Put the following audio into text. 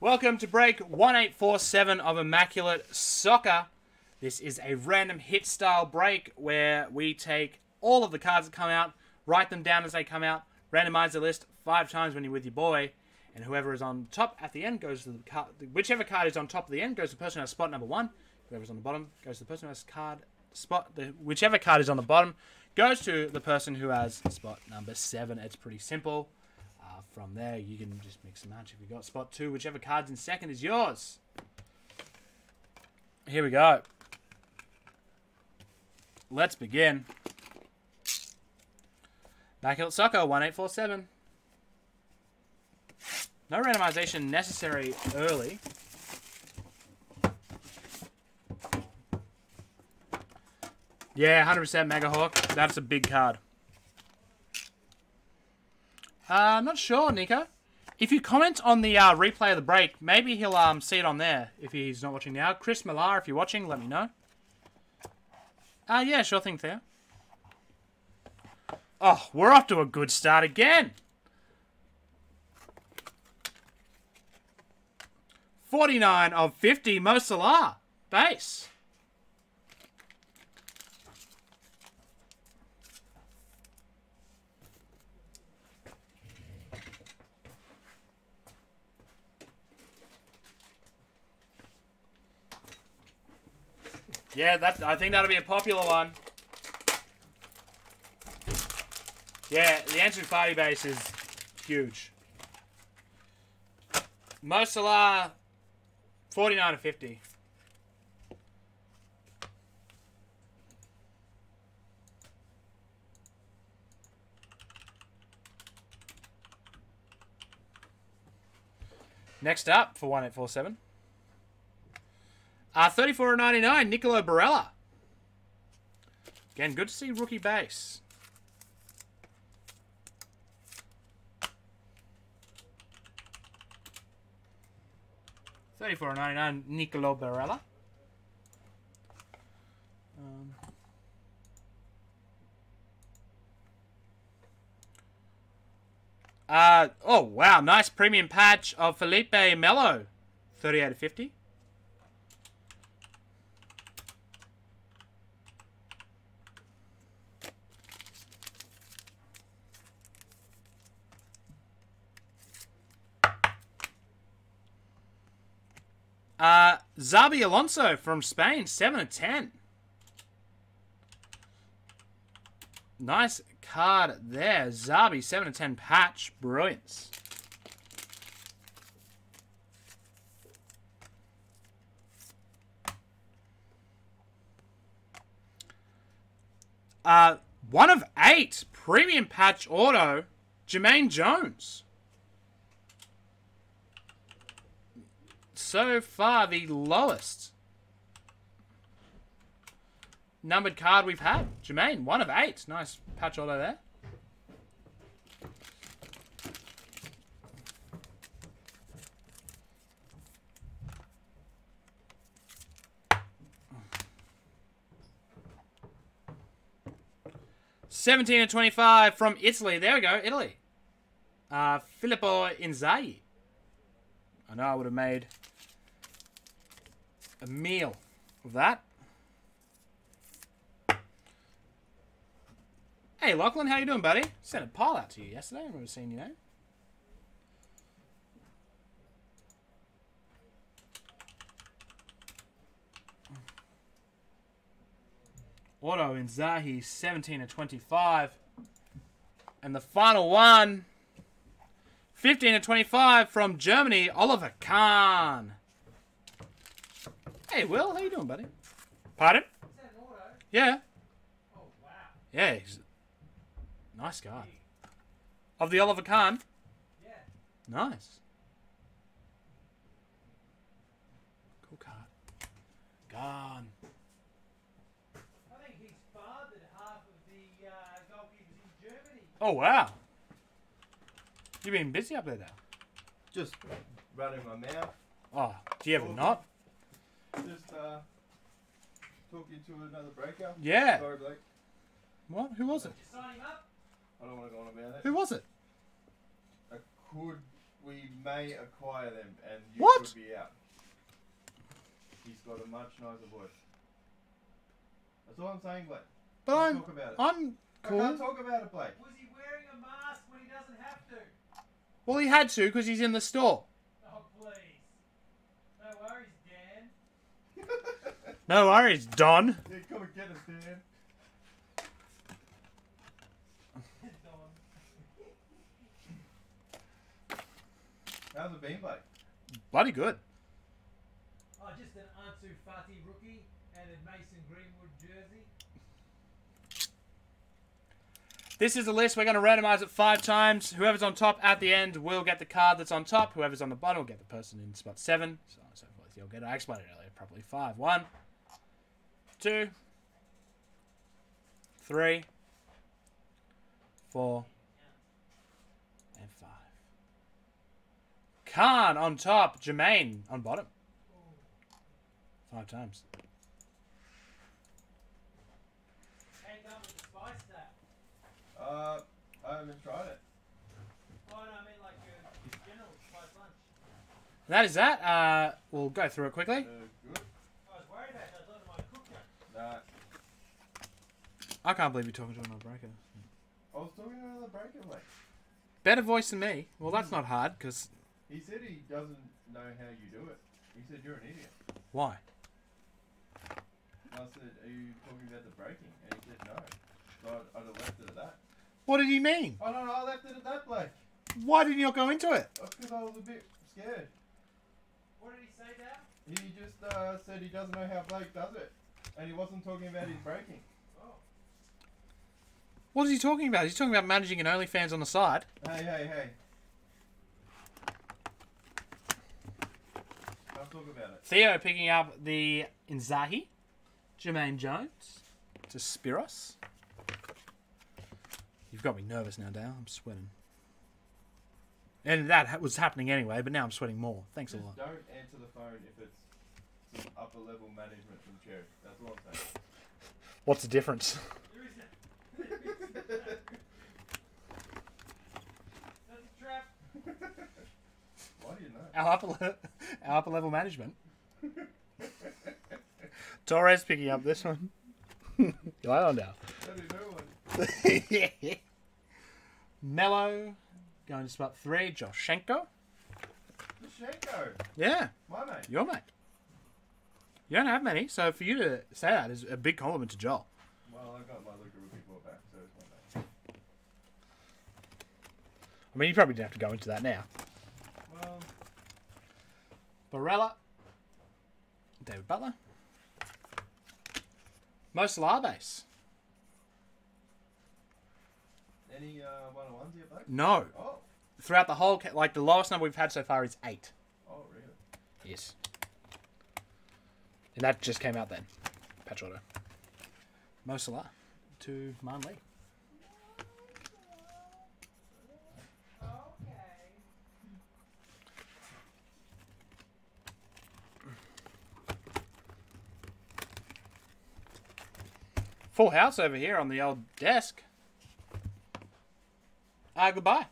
Welcome to break 1847 of Immaculate Soccer. This is a random hit style break where we take all of the cards that come out, write them down as they come out, randomize the list 5 times when you're with your boy, and whoever is on top at the end goes to the card. Whichever card is on top at the end goes to the person who has spot number 1. Whoever's on the bottom goes to the person who has whichever card is on the bottom goes to the person who has spot number 7. It's pretty simple. From there, you can just mix and match. If you got spot 2, whichever card's in second is yours. Here we go. Let's begin. Immaculate Soccer 1847. No randomization necessary early. Yeah, 100% Mega Hawk. That's a big card. I'm not sure, Nico. If you comment on the replay of the break, maybe he'll see it on there if he's not watching now. Chris Millar, if you're watching, let me know. Yeah, sure thing, Theo. Oh, we're off to a good start again. 49 of 50, Mo Salah. Base. Yeah, I think that'll be a popular one. Yeah, the Ansu Fati base is huge. Mo Salah, 49 of 50. Next up for 1847. 34.99, Nicolo Barella. Again, good to see rookie base. $34.99, Nicolo Barella. Oh, wow. Nice premium patch of Felipe Melo. 38 of 50. Xabi Alonso from Spain, 7 of 10. Nice card there. Xabi, 7 of 10 patch. Brilliance. One of 8. Premium patch auto. Jermaine Jones. So far, the lowest numbered card we've had. Jermaine, 1 of 8. Nice patch auto there. $17 of 25 from Italy. There we go, Italy. Filippo Inzaghi. I know I would have made a meal of that. Hey, Lachlan, how you doing, buddy? Sent a pile out to you yesterday. I remember seeing your name. Auto Inzaghi, 17 of 25. And the final one, 15 of 25 from Germany, Oliver Kahn. Hey, Will, how you doing, buddy? Pardon? Is that an auto? Yeah. Oh, wow. Yeah, he's nice guy. Of the Oliver Kahn? Yeah. Nice. Cool card. Gone. I think he's fathered half of the goalkeepers in Germany. Oh, wow. You've been busy up there now. Just running my mouth. Oh, do you ever not? Just talk you to another breaker. Yeah. Sorry, Blake. What? Who was it? Sign him up. I don't want to go on about it. Who was it? I could we may acquire them, and you What? could be out. He's got a much nicer voice. That's all I'm saying, Blake. But Can't talk about it. I'm I cool. can't talk about it, Blake. Was he wearing a mask when he doesn't have to? Well, he had to because he's in the store. Oh, please. No worries, Dan. No worries, Don. Yeah, come and get us, Dan. Don. How's it been, Blake? Bloody good. Oh, just an Ansu Fati rookie and a Mason Greenwood jersey. This is the list. We're going to randomize it 5 times. Whoever's on top at the end will get the card that's on top. Whoever's on the bottom will get the person in spot 7. So on and so forth. You'll get it. I explained it earlier properly. 5. 1, 2, 3, 4, and 5. Khan on top. Jermaine on bottom. 5 times. Hang up with the spice tap. I haven't tried it. Oh, no, I mean like your general spice lunch. That is that. We'll go through it quickly. Good. I was worried about that. I thought it might cook you. Nah. I can't believe you're talking to another breaker. I was talking to another breaker, Blake. Better voice than me. Well, that's not hard, because... He said he doesn't know how you do it. He said you're an idiot. Why? I said, are you talking about the breaking? And he said no. So I'd have left it at that. What did he mean? Oh no, I left it at that, Blake. Why didn't you not go into it? Because I was a bit scared. What did he say, Dad? He just said he doesn't know how Blake does it. And he wasn't talking about his breaking. Oh. What is he talking about? He's talking about managing an OnlyFans on the side. Hey. I'll talk about it. Theo picking up the Inzaghi. Jermaine Jones to Spiros. You've got me nervous now, Dale. I'm sweating. And that was happening anyway, but now I'm sweating more. Thanks Just a lot. don't answer the phone if it's some upper level management from Cherry. That's all I'm saying. What's the difference? There is That's a trap. Why do you know? Our upper level management. Torres picking up this one. You like on now. That'd be no one. Yeah. Mello going to spot 3. Joshenko. Lushenko, Yeah, my mate. your mate. You don't have many, so for you to say that is a big compliment to Joel. Well, I got my Luka rookie ball back, so it's my mate. I mean, you probably didn't have to go into that now. Well, Barella. David Butler. Mo Salah base. any one-on-ones yet, Blake? No. Oh, Throughout the whole... Like, the lowest number we've had so far is 8. oh, really? Yes. And that just came out then. Patch auto. Mo Salah to Man Lee. Okay. Full house over here on the old desk. Goodbye.